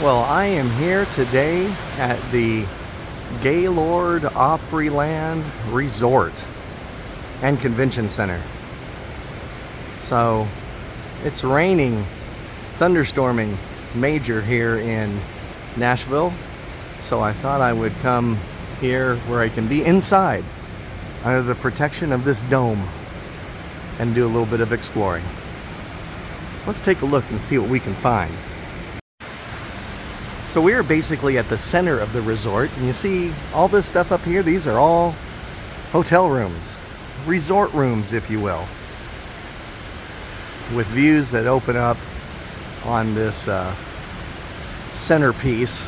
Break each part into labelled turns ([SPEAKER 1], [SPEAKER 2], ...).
[SPEAKER 1] Well, I am here today at the Gaylord Opryland Resort and Convention Center. So it's raining, thunderstorming major here in Nashville. So I thought I would come here where I can be inside under the protection of this dome and do a little bit of exploring. Let's take a look and see what we can find. So we are basically at the center of the resort, and you see all this stuff up here. These are all hotel rooms, resort rooms, if you will, with views that open up on this centerpiece,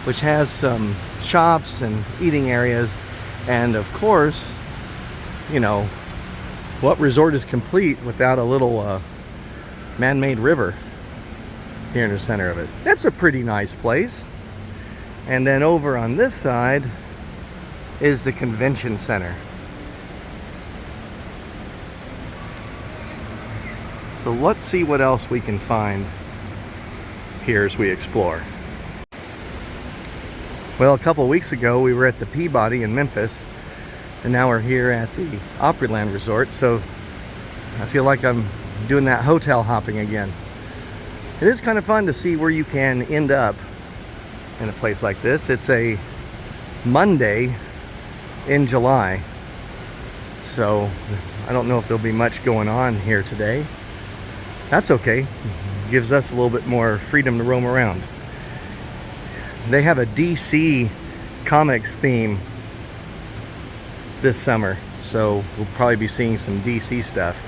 [SPEAKER 1] which has some shops and eating areas. And of course, you know, what resort is complete without a little man-made river here in the center of it? That's a pretty nice place. And then over on this side is the convention center. So let's see what else we can find here as we explore. Well, a couple weeks ago we were at the Peabody in Memphis, and now we're here at the Opryland Resort. So I feel like I'm doing that hotel hopping again. It is kind of fun to see where you can end up in a place like this. It's a Monday in July, so I don't know if there'll be much going on here today. That's okay. Gives us a little bit more freedom to roam around. They have a DC Comics theme this summer, so we'll probably be seeing some DC stuff.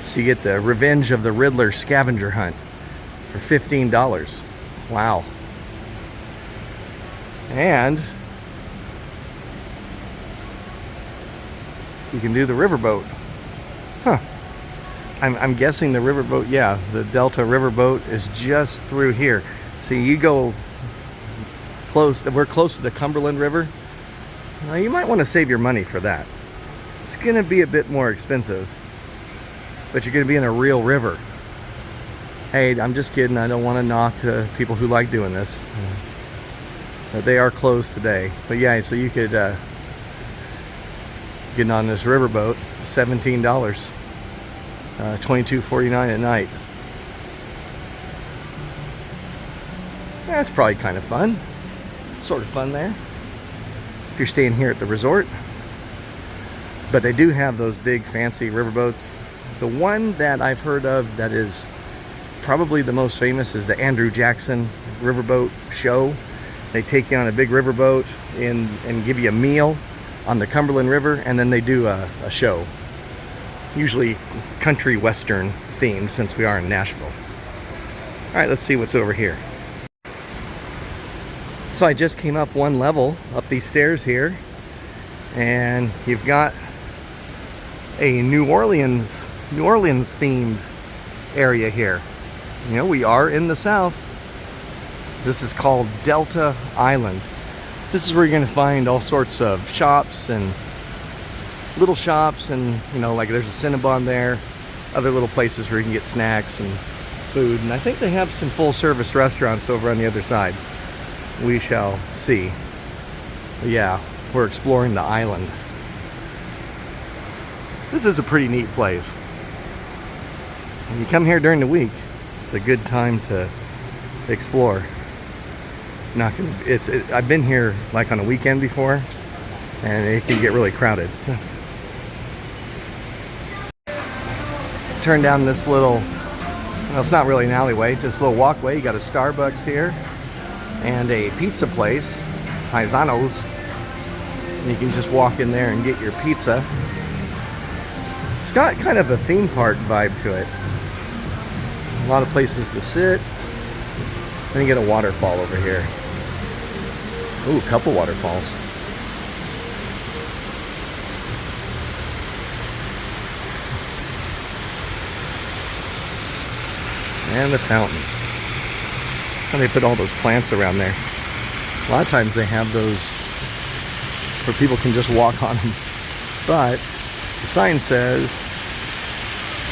[SPEAKER 1] So you get the Revenge of the Riddler scavenger hunt for $15. Wow. And you can do the riverboat. Huh. I'm guessing the riverboat, yeah, the Delta riverboat is just through here. See, you go close, we're close to the Cumberland River. Now, you might want to save your money for that. It's going to be a bit more expensive, but you're going to be in a real river. Hey, I'm just kidding. I don't want to knock people who like doing this. But they are closed today. But yeah, so you could get on this riverboat, $17, $22.49 at night. That's probably kind of fun. Sort of fun there, if you're staying here at the resort. But they do have those big fancy riverboats. The one that I've heard of that is probably the most famous is the Andrew Jackson riverboat show. They take you on a big riverboat and give you a meal on the Cumberland River, and then they do a show, usually country western themed, since we are in Nashville. All right, let's see what's over here. So I just came up one level up these stairs here, and you've got a New Orleans themed area here. You know, we are in the South. This is called Delta Island. This is where you're going to find all sorts of shops and little shops, and you know, like there's a Cinnabon there, other little places where you can get snacks and food, and I think they have some full service restaurants over on the other side. We shall see. But yeah, we're exploring the island. This is a pretty neat place. When you come here during the week, it's a good time to explore. Not gonna, I've been here like on a weekend before, and it can get really crowded. Turn down this little, well, it's not really an alleyway, just a little walkway. You got a Starbucks here and a pizza place, Paisano's. You can just walk in there and get your pizza. It's got kind of a theme park vibe to it. A lot of places to sit. Then you get a waterfall over here. Ooh, a couple waterfalls. And the fountain. And they put all those plants around there. A lot of times they have those where people can just walk on them. But the sign says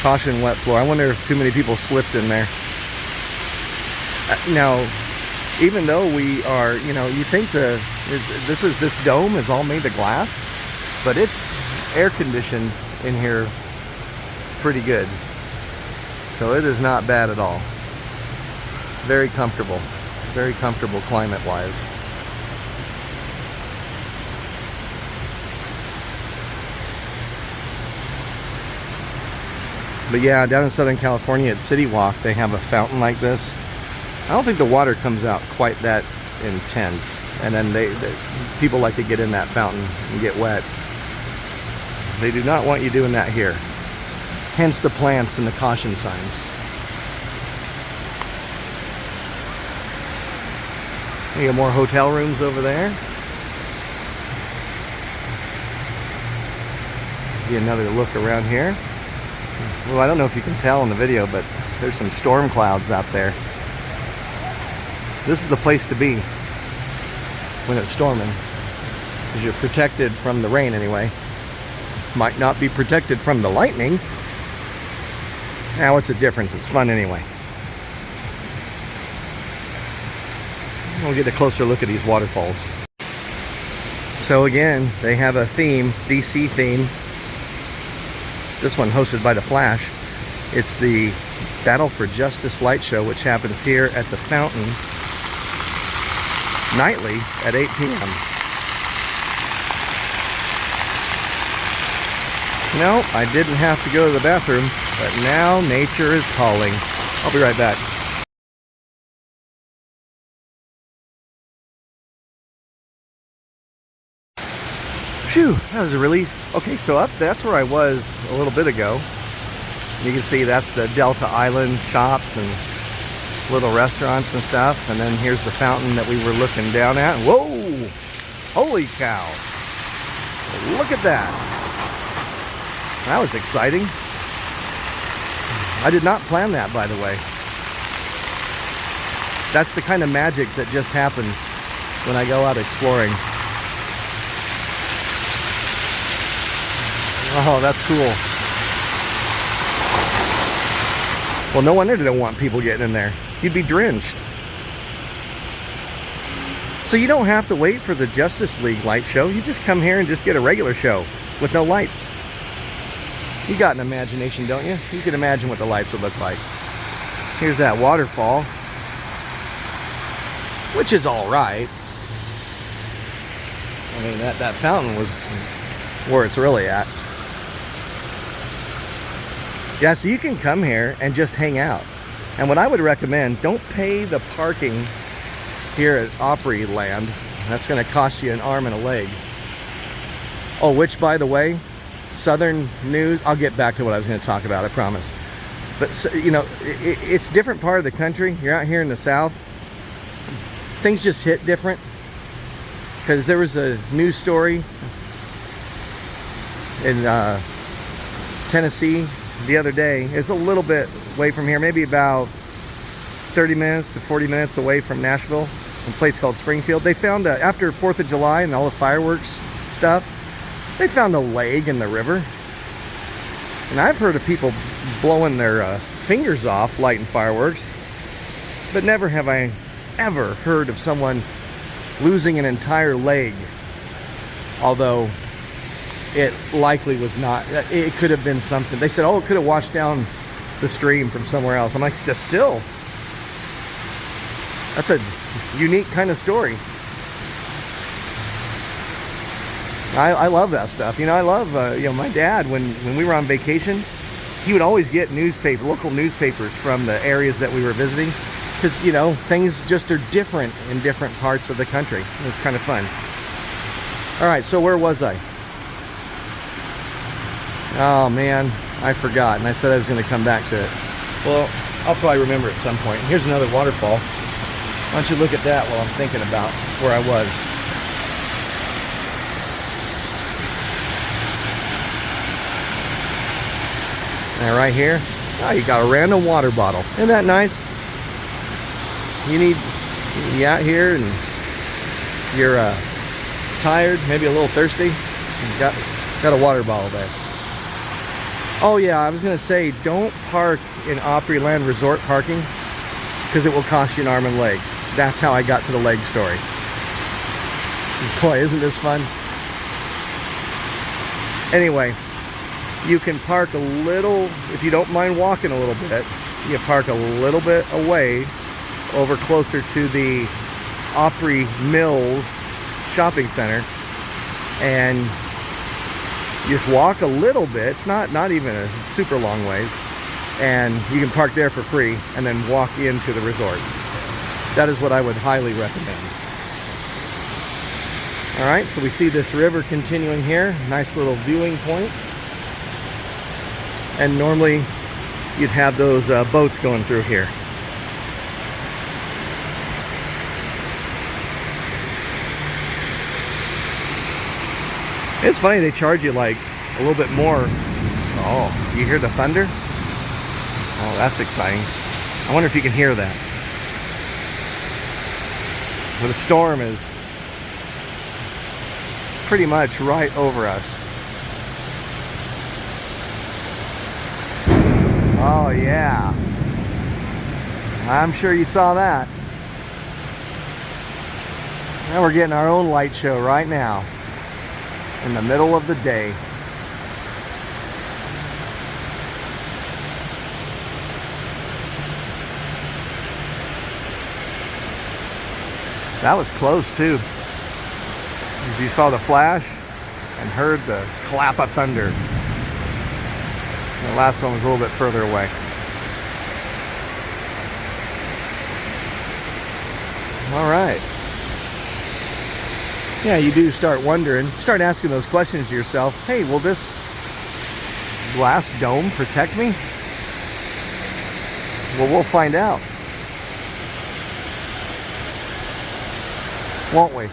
[SPEAKER 1] caution wet floor. I wonder if too many people slipped in there. Now, even though we are, you know, you think this dome is all made of glass, but it's air conditioned in here pretty good. So it is not bad at all. Very comfortable climate wise. But yeah, down in Southern California at City Walk, they have a fountain like this. I don't think the water comes out quite that intense. And then people like to get in that fountain and get wet. They do not want you doing that here. Hence the plants and the caution signs. We got more hotel rooms over there. Give you another look around here. Well, I don't know if you can tell in the video, but there's some storm clouds out there. This is the place to be when it's storming, because you're protected from the rain anyway. Might not be protected from the lightning. Now, what's the difference? It's fun anyway. We'll get a closer look at these waterfalls. So again, they have a theme, DC theme. This one hosted by The Flash. It's the Battle for Justice light show, which happens here at the fountain nightly at 8 p.m. No, I didn't have to go to the bathroom, but now nature is calling. I'll be right back. Phew, that was a relief. Okay, so that's where I was a little bit ago. You can see that's the Delta Island shops and little restaurants and stuff. And then here's the fountain that we were looking down at. Whoa! Holy cow! Look at that! That was exciting. I did not plan that, by the way. That's the kind of magic that just happens when I go out exploring. Oh, that's cool. Well, no wonder they don't want people getting in there. You'd be drenched. So you don't have to wait for the Justice League light show. You just come here and just get a regular show with no lights. You got an imagination, don't you? You can imagine what the lights would look like. Here's that waterfall, which is all right. I mean, that fountain was where it's really at. Yeah, so you can come here and just hang out. And what I would recommend, don't pay the parking here at Opryland. That's going to cost you an arm and a leg. Oh, which, by the way, Southern news, I'll get back to what I was going to talk about, I promise. But, so, you know, it's a different part of the country. You're out here in the South. Things just hit different. Because there was a news story in Tennessee the other day. It's a little bit away from here, maybe about 30 minutes to 40 minutes away from Nashville, a place called Springfield. They found, after 4th of July and all the fireworks stuff, they found a leg in the river. And I've heard of people blowing their fingers off lighting fireworks, but never have I ever heard of someone losing an entire leg. Although it likely was not. It could have been something. They said, oh, it could have washed down the stream from somewhere else. I'm like, still, that's a unique kind of story. I love that stuff. You know, I love, you know, my dad, when we were on vacation, he would always get local newspapers from the areas that we were visiting. Because, you know, things just are different in different parts of the country. It's kind of fun. All right, so where was I? Oh man, I forgot, and I said I was going to come back to it. Well, I'll probably remember at some point. Here's another waterfall. Why don't you look at that while I'm thinking about where I was. And right here, oh, you got a random water bottle. Isn't that nice? You be out here and you're tired, maybe a little thirsty. You got a water bottle there. Oh yeah, I was gonna say, don't park in Opryland Resort parking, because it will cost you an arm and leg. that's how I got to the leg story. Boy, isn't this fun? Anyway, you can park a little, if you don't mind walking a little bit, you park a little bit away over closer to the Opry Mills shopping center, and you just walk a little bit. It's not even a super long ways, and you can park there for free and then walk into the resort. That is what I would highly recommend. All right, so we see this river continuing here. Nice little viewing point. And normally you'd have those boats going through here. It's funny, they charge you like a little bit more. Oh, you hear the thunder? Oh, that's exciting. I wonder if you can hear that. Well, the storm is pretty much right over us. Oh yeah, I'm sure you saw that. Now we're getting our own light show right now in the middle of the day. That was close too. You saw the flash and heard the clap of thunder. The last one was a little bit further away. All right. Yeah, you do start wondering, start asking those questions to yourself. Hey, will this glass dome protect me? Well, we'll find out. Won't we?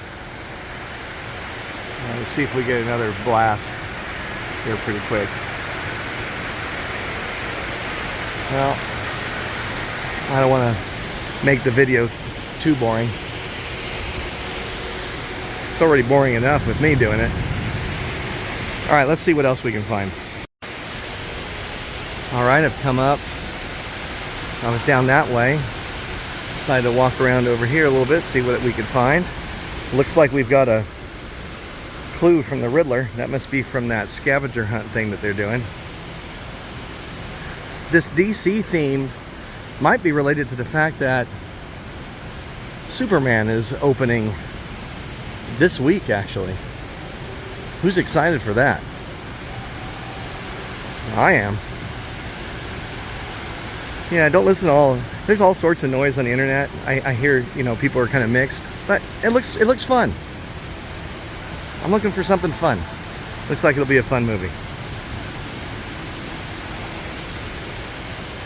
[SPEAKER 1] Let's see if we get another blast here pretty quick. Well, I don't want to make the video too boring. It's already boring enough with me doing it. All right, let's see what else we can find. All right, I've come up. I was down that way. Decided to walk around over here a little bit, see what we could find. Looks like we've got a clue from the Riddler. That must be from that scavenger hunt thing that they're doing. This DC theme might be related to the fact that Superman is opening this week, actually. Who's excited for that? I am. Yeah, don't listen to all. There's all sorts of noise on the internet. I hear, you know, people are kind of mixed, but it looks fun. I'm looking for something fun. Looks like it'll be a fun movie.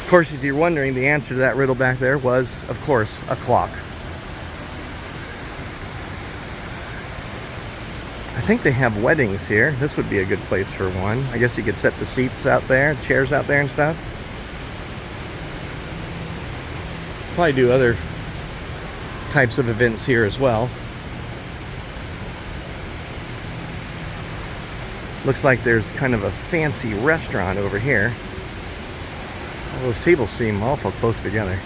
[SPEAKER 1] Of course, if you're wondering, the answer to that riddle back there was, of course, a clock. I think they have weddings here. This would be a good place for one. I guess you could set the seats out there, chairs out there and stuff. Probably do other types of events here as well. Looks like there's kind of a fancy restaurant over here. All those tables seem awful close together.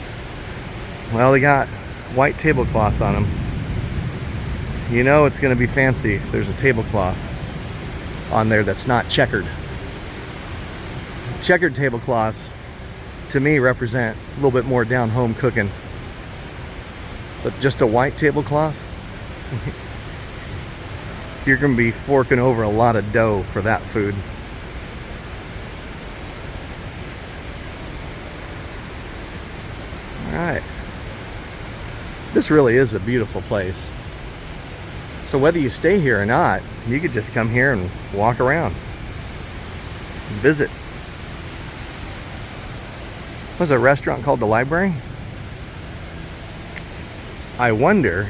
[SPEAKER 1] Well, they got white tablecloths on them. You know it's going to be fancy if there's a tablecloth on there that's not checkered. Checkered tablecloths, to me, represent a little bit more down-home cooking. But just a white tablecloth, you're going to be forking over a lot of dough for that food. All right. This really is a beautiful place. So whether you stay here or not, you could just come here and walk around, visit. What's a restaurant called the Library? I wonder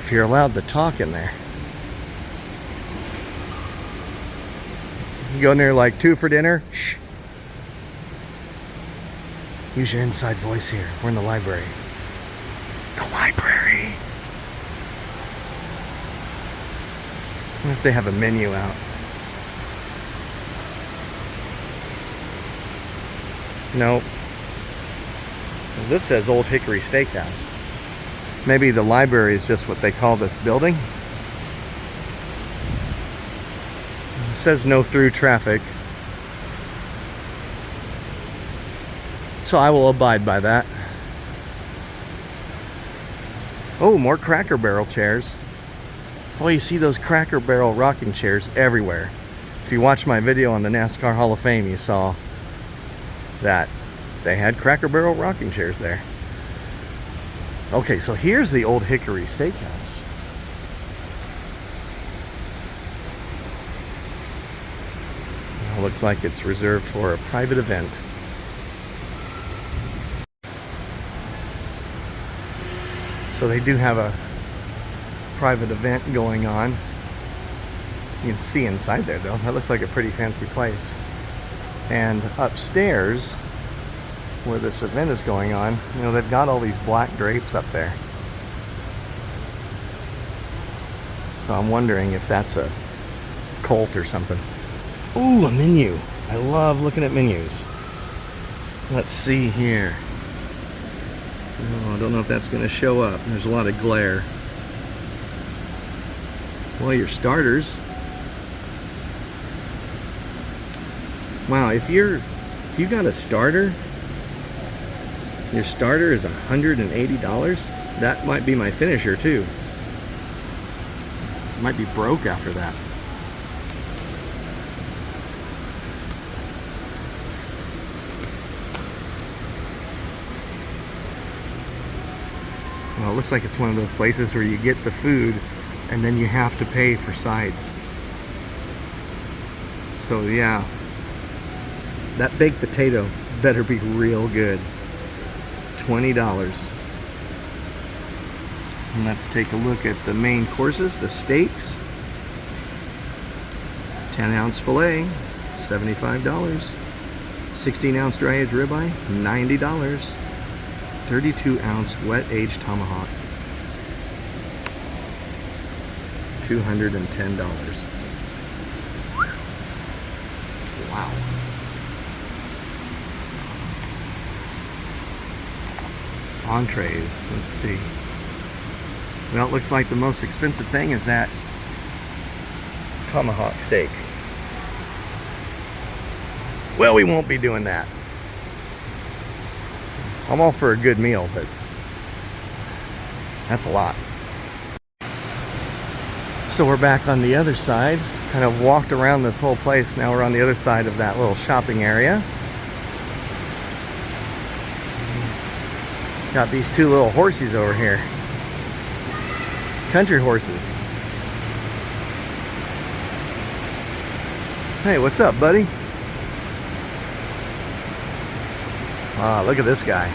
[SPEAKER 1] if you're allowed to talk in there. You go in there like, 2 for dinner? Shh. Use your inside voice here. We're in the library. The library. I wonder if they have a menu out. Nope. Well, this says Old Hickory Steakhouse. Maybe the library is just what they call this building. It says no through traffic, so I will abide by that. Oh, more Cracker Barrel chairs. Boy, you see those Cracker Barrel rocking chairs everywhere. If you watched my video on the NASCAR Hall of Fame, you saw that they had Cracker Barrel rocking chairs there. Okay, so here's the Old Hickory Steakhouse. It looks like it's reserved for a private event. So they do have a private event going on. You can see inside there though. That looks like a pretty fancy place. And upstairs, where this event is going on, you know, they've got all these black drapes up there. So I'm wondering if that's a cult or something. Ooh, a menu. I love looking at menus. Let's see here. Oh, I don't know if that's going to show up. There's a lot of glare. Well, your starters. Wow, if you got a starter, your starter is $180. That might be my finisher too. Might be broke after that. Well, it looks like it's one of those places where you get the food and then you have to pay for sides. So yeah, that baked potato better be real good. $20. And let's take a look at the main courses, the steaks. 10-ounce filet, $75. 16-ounce dry aged ribeye, $90. 32-ounce wet aged tomahawk, $210. Wow. Entrees, let's see. Well, it looks like the most expensive thing is that tomahawk steak. Well, we won't be doing that. I'm all for a good meal, but that's a lot. So we're back on the other side. Kind of walked around this whole place. Now we're on the other side of that little shopping area. Got these two little horsies over here. Country horses. Hey, what's up, buddy? Ah, look at this guy.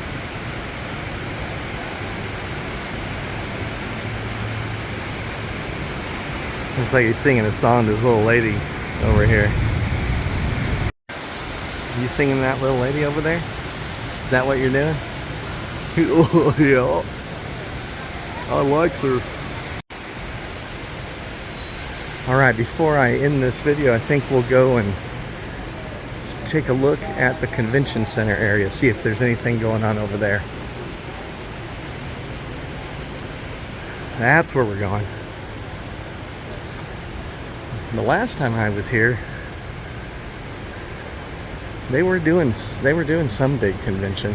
[SPEAKER 1] Looks like he's singing a song to his little lady over here. You singing to that little lady over there? Is that what you're doing? Oh, yeah. I likes her. Alright, before I end this video, I think we'll go and take a look at the convention center area, see if there's anything going on over there. That's where we're going. The last time I was here, they were doing some big convention.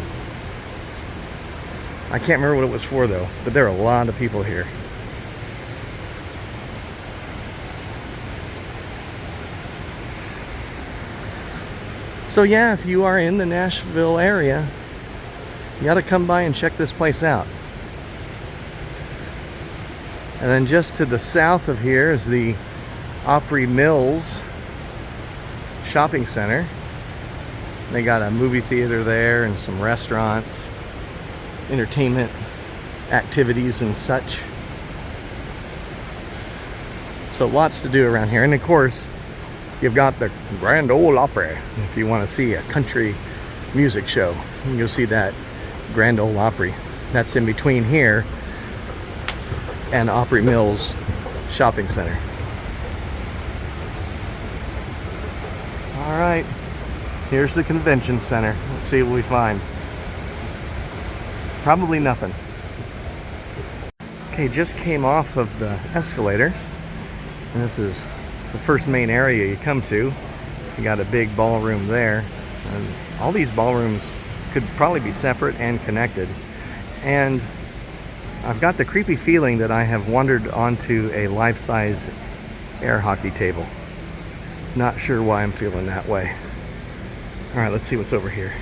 [SPEAKER 1] I can't remember what it was for though, but there are a lot of people here. So yeah, if you are in the Nashville area, you gotta come by and check this place out. And then just to the south of here is the Opry Mills shopping center. They got a movie theater there and some restaurants, entertainment activities and such. So lots to do around here. And of course, you've got the Grand Ole Opry. If you want to see a country music show, you can go see that Grand Ole Opry. That's in between here and Opry Mills Shopping Center. All right, here's the convention center. Let's see what we find. Probably nothing. Okay, just came off of the escalator, and this is the first main area you come to. You got a big ballroom there, and all these ballrooms could probably be separate and connected. And I've got the creepy feeling that I have wandered onto a life-size air hockey table. Not sure why I'm feeling that way. All right, let's see what's over here.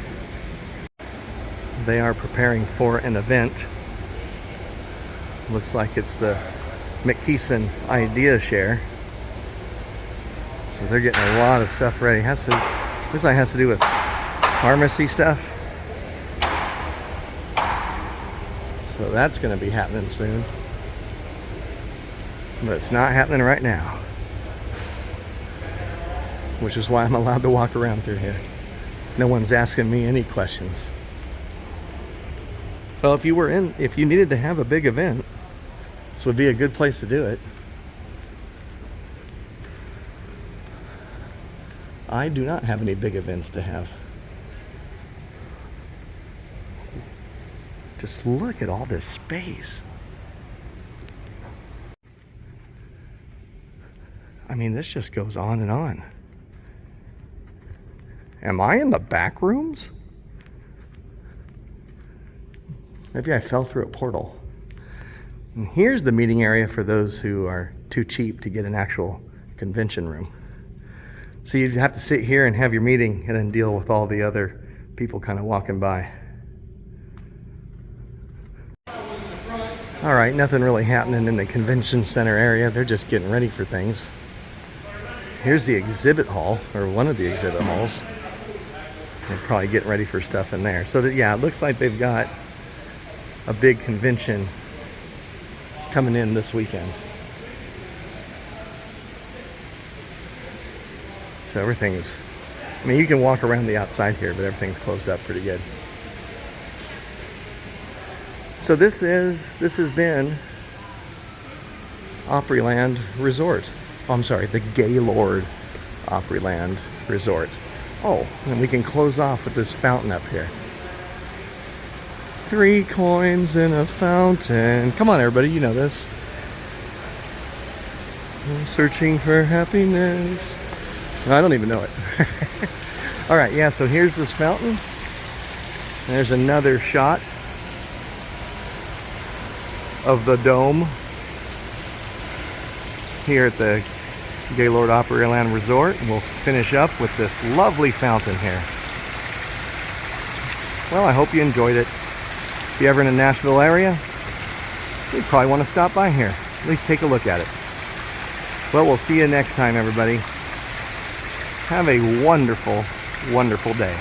[SPEAKER 1] They are preparing for an event. Looks like it's the McKeeson Idea Share. So they're getting a lot of stuff ready. Looks like it has to do with pharmacy stuff. So that's going to be happening soon. But it's not happening right now. Which is why I'm allowed to walk around through here. No one's asking me any questions. Well, if you needed to have a big event, this would be a good place to do it. I do not have any big events to have. Just look at all this space. I mean, this just goes on and on. Am I in the back rooms? Maybe I fell through a portal. And here's the meeting area for those who are too cheap to get an actual convention room. So you have to sit here and have your meeting and then deal with all the other people kind of walking by. All right, nothing really happening in the convention center area. They're just getting ready for things. Here's the exhibit hall, or one of the exhibit halls. They're probably getting ready for stuff in there. So that, yeah, it looks like they've got a big convention coming in this weekend. So everything's, I mean, you can walk around the outside here, but everything's closed up pretty good. So this has been Opryland Resort. Oh, I'm sorry, the Gaylord Opryland Resort. Oh, and we can close off with this fountain up here. 3 coins in a fountain. Come on, everybody, you know this. I'm searching for happiness. I don't even know it. All right, yeah, so here's this fountain. There's another shot of the dome here at the Gaylord Opryland Resort. And we'll finish up with this lovely fountain here. Well, I hope you enjoyed it. If you're ever in the Nashville area, you probably want to stop by here. At least take a look at it. Well, we'll see you next time, everybody. Have a wonderful, wonderful day.